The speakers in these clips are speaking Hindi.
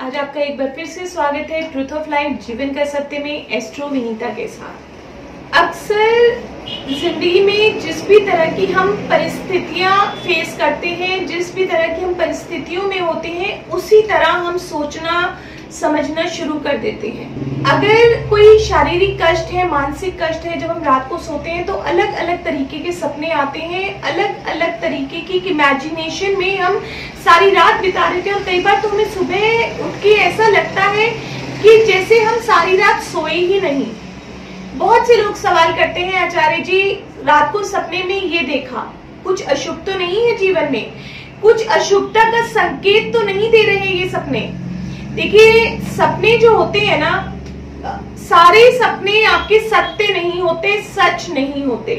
आज आपका एक बार फिर से स्वागत है ट्रूथ ऑफ लाइफ जीवन का सत्य में एस्ट्रो विनीता के साथ। अक्सर जिंदगी में जिस भी तरह की हम परिस्थितियां फेस करते हैं, जिस भी तरह की हम परिस्थितियों में होते हैं, उसी तरह हम सोचना समझना शुरू कर देते हैं। अगर कोई शारीरिक कष्ट है, मानसिक कष्ट है, जब हम रात को सोते हैं तो अलग अलग तरीके के सपने आते हैं, अलग अलग तरीके की इमेजिनेशन में हम सारी रात बिता देते हैं। और कई बार तो हमें सुबह उठ के ऐसा लगता है कि जैसे हम सारी रात सोए ही नहीं। बहुत से लोग सवाल करते हैं, आचार्य जी रात को सपने में ये देखा, कुछ अशुभ तो नहीं है जीवन में, कुछ अशुभता का संकेत तो नहीं दे रहे ये सपने। देखिए सपने जो होते हैं ना, सारे सपने आपके सत्य नहीं होते, सच नहीं होते।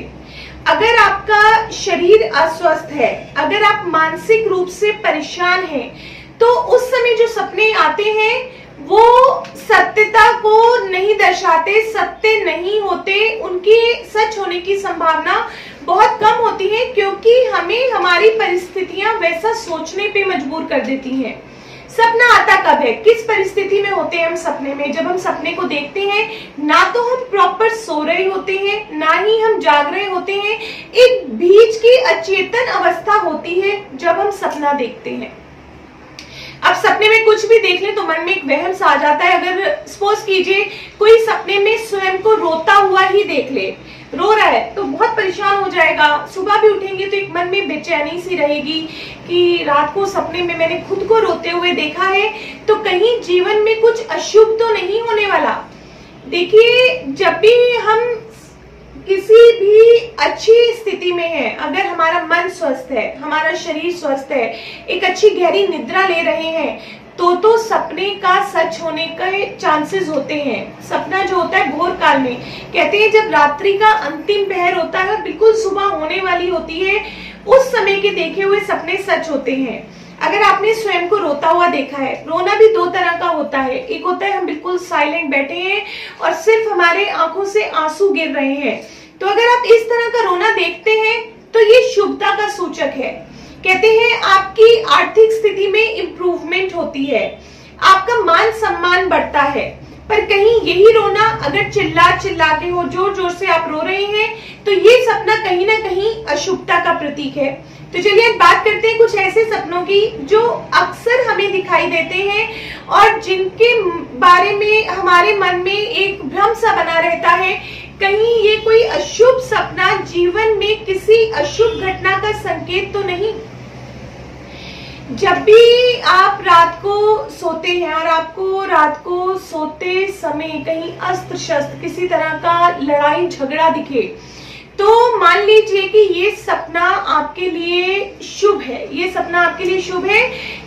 अगर आपका शरीर अस्वस्थ है, अगर आप मानसिक रूप से परेशान हैं, तो उस समय जो सपने आते हैं वो सत्यता को नहीं दर्शाते, सत्य नहीं होते, उनके सच होने की संभावना बहुत कम होती है, क्योंकि हमें हमारी परिस्थितियां वैसा सोचने पे मजबूर कर देती हैं। सपना आता कब है, किस परिस्थिति में होते हैं हम सपने में? जब हम सपने को देखते हैं, ना तो हम प्रॉपर सो रहे होते हैं, ना ही हम जाग रहे होते हैं, एक बीच की अचेतन अवस्था होती है जब हम सपना देखते हैं। अब सपने में कुछ भी देख ले तो मन में एक वहम सा आ जाता है। अगर सपोज कीजिए कोई सपने में स्वयं को रोता हुआ ही देख ले, रो रहा है, तो बहुत परेशान हो जाएगा। सुबह भी उठेंगे तो एक मन में बेचैनी सी रहेगी कि रात को सपने में मैंने खुद को रोते हुए देखा है, तो कहीं जीवन में कुछ अशुभ तो नहीं होने वाला। देखिए जब भी हम किसी भी अच्छी स्थिति में है, अगर हमारा मन स्वस्थ है, हमारा शरीर स्वस्थ है, एक अच्छी गहरी निद्रा ले रहे हैं, तो सपने का सच होने के चांसेस होते हैं। सपना जो होता है भोर काल में, कहते हैं जब रात्रि का अंतिम पहर होता है, बिल्कुल सुबह होने वाली होती है, उस समय के देखे हुए सपने सच होते हैं। अगर आपने स्वयं को रोता हुआ देखा है, रोना भी दो तरह का होता है। एक होता है हम बिल्कुल साइलेंट बैठे हैं और सिर्फ हमारे आंखों से आंसू गिर रहे हैं। तो अगर आप इस तरह का रोना देखते हैं तो ये शुभता का सूचक है। कहते हैं आपकी आर्थिक स्थिति में इंप्रूवमेंट होती है, आपका मान सम्मान बढ़ता है। पर कहीं यही रोना अगर चिल्ला चिल्ला के हो, जोर जोर से आप रो रहे हैं, तो ये सपना कहीं ना कहीं अशुभता का प्रतीक है। तो चलिए बात करते हैं कुछ ऐसे सपनों की जो अक्सर हमें दिखाई देते हैं और जिनके बारे में हमारे मन में एक भ्रम सा बना रहता है, कहीं ये कोई अशुभ सपना जीवन में किसी अशुभ घटना का संकेत तो नहीं। जब भी आप रात को सोते हैं और आपको रात को सोते समय कहीं अस्त्र शस्त्र किसी तरह का लड़ाई झगड़ा दिखे, तो मान लीजिए कि ये सपना आपके लिए शुभ है। ये सपना आपके लिए शुभ है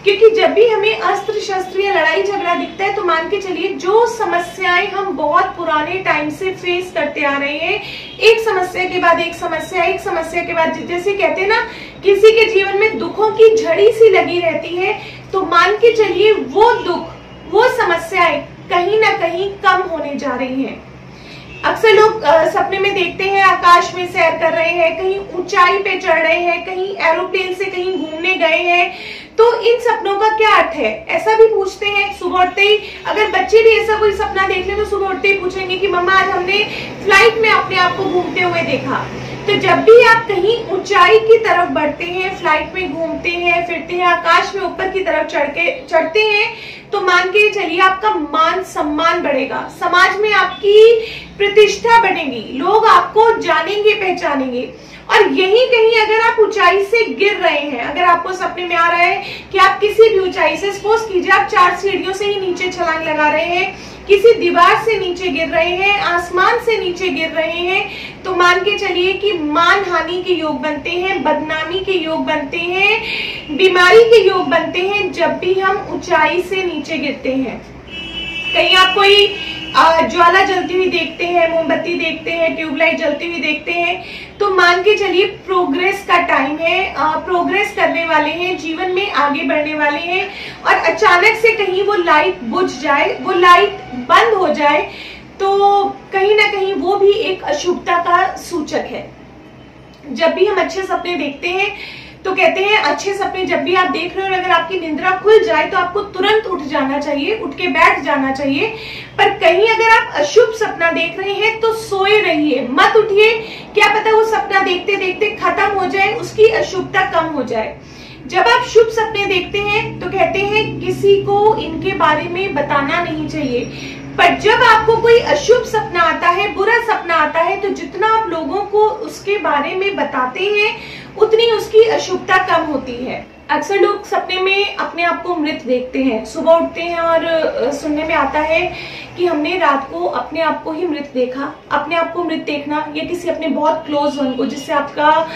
क्योंकि जब भी हमें अस्त्र शस्त्र या लड़ाई झगड़ा दिखता है, तो मान के चलिए जो समस्याएं हम बहुत पुराने टाइम से फेस करते आ रहे हैं, एक समस्या के बाद एक समस्या, एक समस्या के बाद, जैसे कहते हैं ना किसी के जीवन में दुखों की झड़ी सी लगी रहती है, तो मान के चलिए वो दुख, वो समस्याएं कहीं ना कहीं कम होने जा रही हैं। अक्सर लोग सपने में देखते हैं आकाश में सैर कर रहे हैं, कहीं ऊंचाई पे चढ़ रहे हैं, कहीं एरोप्लेन से कहीं घूमने गए हैं। तो इन सपनों का क्या अर्थ है, ऐसा भी पूछते हैं सुबह उठते ही। अगर बच्चे भी ऐसा कोई सपना देख ले तो सुबह उठते ही पूछेंगे कि मम्मा आज हमने फ्लाइट में अपने आप को घूमते हुए देखा। तो जब भी आप कहीं ऊंचाई की तरफ बढ़ते हैं, फ्लाइट में घूमते हैं, फिरते हैं, आकाश में ऊपर की तरफ चढ़ते हैं, तो मान के चलिए आपका मान सम्मान बढ़ेगा, समाज में आपकी प्रतिष्ठा बढ़ेगी, लोग आपको जानेंगे, पहचानेंगे। और यही कहीं अगर आप ऊंचाई से गिर रहे हैं, अगर आपको सपने में आ रहा है कि आप किसी भी ऊंचाई से, सपोज कीजिए आप 4 सीढ़ियों से ही नीचे छलांग लगा रहे हैं, किसी दीवार से नीचे गिर रहे हैं, आसमान से नीचे गिर रहे हैं, तो मान के चलिए कि मान हानि के योग बनते हैं, बदनामी के योग बनते हैं, बीमारी के योग बनते हैं जब भी हम ऊंचाई से नीचे गिरते हैं। कहीं आप कोई ज्वाला जलती हुई देखते हैं, मोमबत्ती देखते हैं, ट्यूबलाइट जलती हुई देखते हैं, तो मान के चलिए प्रोग्रेस का टाइम है, प्रोग्रेस करने वाले हैं, जीवन में आगे बढ़ने वाले हैं। और अचानक से कहीं वो लाइट बुझ जाए, वो लाइट बंद हो जाए, तो कहीं ना कहीं वो भी एक अशुभता का सूचक है। जब भी हम अच्छे सपने देखते हैं तो कहते हैं अच्छे सपने जब भी आप देख रहे हो और अगर आपकी निंद्रा खुल जाए तो आपको तुरंत उठ जाना चाहिए, उठ के बैठ जाना चाहिए। पर कहीं अगर आप अशुभ सपना देख रहे हैं तो सोए रहिए, मत उठिए। क्या पता वो सपना देखते देखते खत्म हो जाए, उसकी अशुभता कम हो जाए। जब आप शुभ सपने देखते हैं तो कहते हैं किसी को इनके बारे में बताना नहीं चाहिए। पर जब आपको कोई अशुभ सपना आता है, बुरा सपना आता है, तो जितना आप लोगों को उसके बारे में बताते हैं उतनी उसकी अशुभता कम होती है। अक्सर लोग सपने में अपने आप को मृत देखते हैं। सुबह उठते हैं और सुनने में आता है कि हमने रात को अपने आप को ही मृत देखा। अपने आप को मृत देखना या किसी अपने बहुत क्लोज वन को, जिससे आपका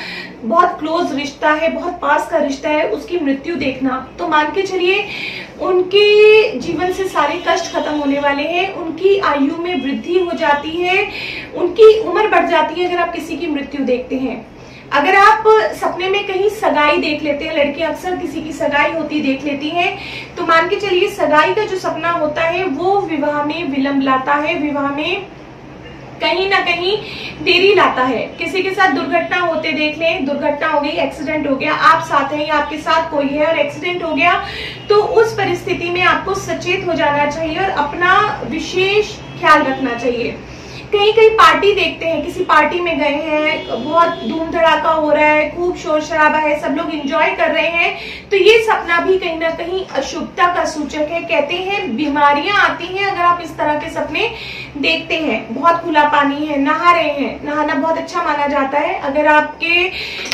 बहुत क्लोज रिश्ता है, बहुत पास का रिश्ता है, उसकी मृत्यु देखना, तो मान के चलिए उनके जीवन से सारे कष्ट खत्म होने वाले हैं, उनकी आयु में वृद्धि हो जाती है, उनकी उम्र बढ़ जाती है अगर आप किसी की मृत्यु देखते हैं। अगर आप सपने में कहीं सगाई देख लेते हैं, लड़कियां अक्सर किसी की सगाई होती देख लेती हैं, तो मान के चलिए सगाई का जो सपना होता है वो विवाह में विलंब लाता है, विवाह में कहीं ना कहीं देरी लाता है। किसी के साथ दुर्घटना होते देख लें, दुर्घटना हो गई, एक्सीडेंट हो गया, आप साथ हैं या आपके साथ कोई है और एक्सीडेंट हो गया, तो उस परिस्थिति में आपको सचेत हो जाना चाहिए और अपना विशेष ख्याल रखना चाहिए। कहीं कहीं पार्टी देखते हैं, किसी पार्टी में गए हैं, बहुत धूम धड़ाका हो रहा है, खूब शोर शराबा है, सब लोग एंजॉय कर रहे हैं, तो ये सपना भी कहीं ना कहीं अशुभता का सूचक है। कहते हैं बीमारियां आती हैं अगर आप इस तरह के सपने देखते हैं। बहुत खुला पानी है, नहा रहे हैं, नहाना बहुत अच्छा माना जाता है। अगर आपके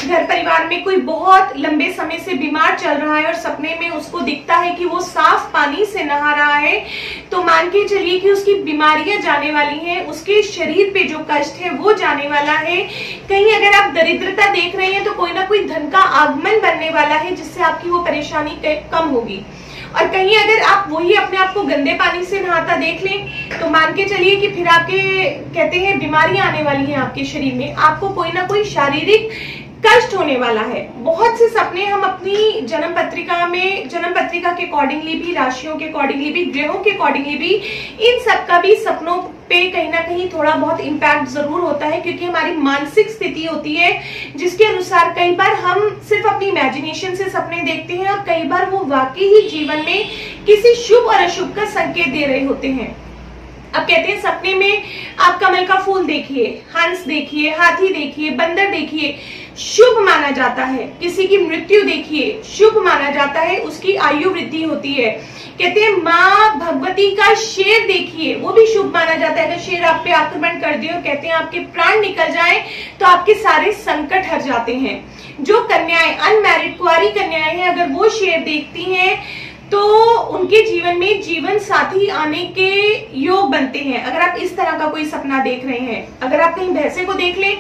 घर परिवार में कोई बहुत लंबे समय से बीमार चल रहा है और सपने में उसको दिखता है कि वो साफ पानी से नहा रहा है, तो मान के चलिए कि उसकी बीमारियां जाने वाली हैं, उसके शरीर पे जो कष्ट है वो जाने वाला है। कहीं अगर आप दरिद्रता देख रहे हैं तो कोई ना कोई धन का आगमन बनने वाला है जिससे आपकी वो परेशानी कम होगी। और कहीं अगर आप वही अपने आप को गंदे पानी से नहाता देख लें तो मान के चलिए कि फिर आपके कहते हैं बीमारियां आने वाली हैं आपके शरीर में, आपको कोई ना कोई शारीरिक कष्ट होने वाला है। बहुत से सपने हम अपनी जन्म पत्रिका के अकॉर्डिंगली भी, राशियों के अकॉर्डिंगली भी, ग्रहों के अकॉर्डिंगली भी, इन सब का भी सपनों पे कहीं ना कहीं थोड़ा बहुत इम्पैक्ट जरूर होता है, क्योंकि हमारी मानसिक स्थिति होती है जिसके अनुसार कई बार हम सिर्फ अपनी इमेजिनेशन से सपने देखते हैं और कई बार वो वाकई ही जीवन में किसी शुभ और अशुभ का संकेत दे रहे होते हैं। अब कहते हैं सपने में आप कमल का फूल देखिए, हंस देखिए, हाथी देखिए, बंदर देखिए, शुभ माना जाता है। किसी की मृत्यु देखिए, शुभ माना जाता है, उसकी आयु वृद्धि होती है। कहते हैं माँ भगवती का शेर देखिए, वो भी शुभ माना जाता है। अगर शेर आप पे आक्रमण कर दे और कहते हैं आपके प्राण निकल जाए तो आपके सारे संकट हट जाते हैं। जो कन्याएं, अनमैरिड कुंवारी कन्याएं हैं, अगर वो शेर देखती हैं तो उनके जीवन में जीवन साथी आने के योग बनते हैं। अगर आप इस तरह का कोई सपना देख रहे हैं, अगर आप कहीं भैंसे को देख लें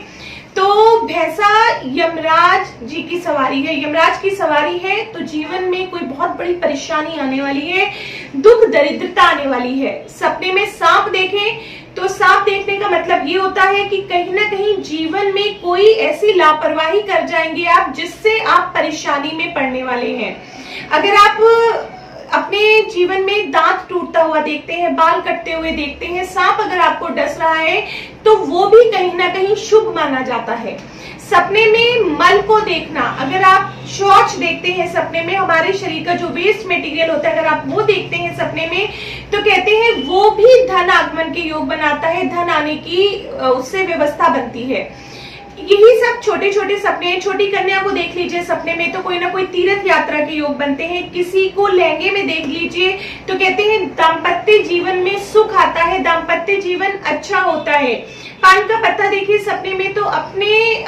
तो भैंसा यमराज जी की सवारी है, यमराज की सवारी है, तो जीवन में कोई बहुत बड़ी परेशानी आने वाली है, दुख दरिद्रता आने वाली है। सपने में सांप देखें तो सांप देखने का मतलब ये होता है कि कहीं ना कहीं जीवन में कोई ऐसी लापरवाही कर जाएंगे आप जिससे आप परेशानी में पड़ने वाले हैं। अगर आप अपने जीवन में दांत टूटता हुआ देखते हैं, बाल कटते हुए देखते हैं, सांप अगर आपको डस रहा है तो वो भी कहीं ना कहीं शुभ माना जाता है। सपने में मल को देखना, अगर आप शौच देखते हैं सपने में, हमारे शरीर का जो वेस्ट मटेरियल होता है अगर आप वो देखते हैं सपने में, तो कहते हैं वो भी धन आगमन के योग बनाता है, धन आने की उससे व्यवस्था बनती है। यही सब छोटे छोटे सपने हैं। छोटी कन्या को देख लीजिए सपने में तो कोई ना कोई तीर्थ यात्रा के योग बनते हैं। किसी को लहंगे में देख लीजिए तो कहते हैं दाम्पत्य जीवन में सुख आता है, दाम्पत्य जीवन अच्छा होता है। पान का पत्ता देखिए सपने में तो अपने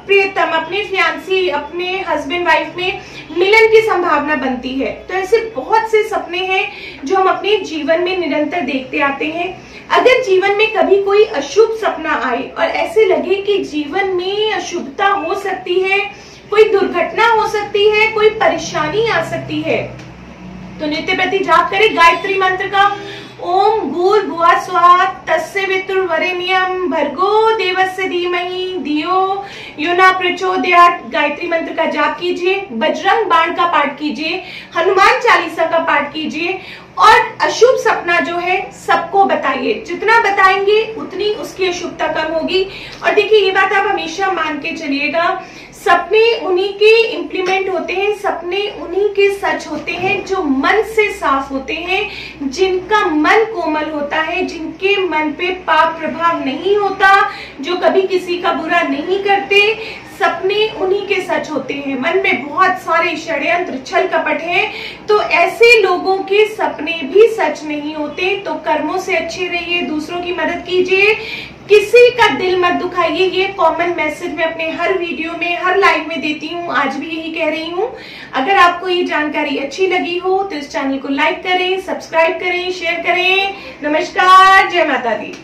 प्रियतम, अपने फियांसी, अपने हस्बैंड वाइफ में मिलन की संभावना बनती है। तो ऐसे बहुत से सपने हैं जो हम अपने जीवन में निरंतर देखते आते हैं। अगर जीवन में कभी कोई अशुभ सपना आए और ऐसे लगे कि जीवन में अशुभता हो सकती है, कोई दुर्घटना हो सकती है, कोई परेशानी आ सकती है, तो नित्य प्रति जाप करें गायत्री मंत्र का। ओम भूर्भुवः स्वः तस्य वितुर्वरेण्यं भर्गो देवस्य धीमहि धियो यो न प्रचोदयात्। गायत्री मंत्र का जाप कीजिए, बजरंग बाण का पाठ कीजिए, हनुमान चालीसा का पाठ कीजिए और अशुभ सपना जो है सबको बताइए। जितना बताएंगे उतनी उसकी अशुभता कम होगी। और देखिए ये बात आप हमेशा मान के चलिएगा, सपने उन्हीं के इम्प्लीमेंट होते हैं, सपने उन्हीं के सच होते हैं जो मन से साफ होते हैं, जिनका मन कोमल होता है, जिनके मन पे पाप प्रभाव नहीं होता, जो कभी किसी का बुरा नहीं करते। सपने उन्हीं के सच होते हैं। मन में बहुत सारे षड्यंत्र छल कपट हैं, तो ऐसे लोगों के सपने भी सच नहीं होते। तो कर्मों से अच्छे रहिए, दूसरों की मदद कीजिए, किसी का दिल मत दुखाइए। ये कॉमन मैसेज मैं अपने हर वीडियो में, हर लाइव में देती हूँ, आज भी यही कह रही हूँ। अगर आपको ये जानकारी अच्छी लगी हो तो इस चैनल को लाइक करें, सब्सक्राइब करें, शेयर करें। नमस्कार, जय माता दी।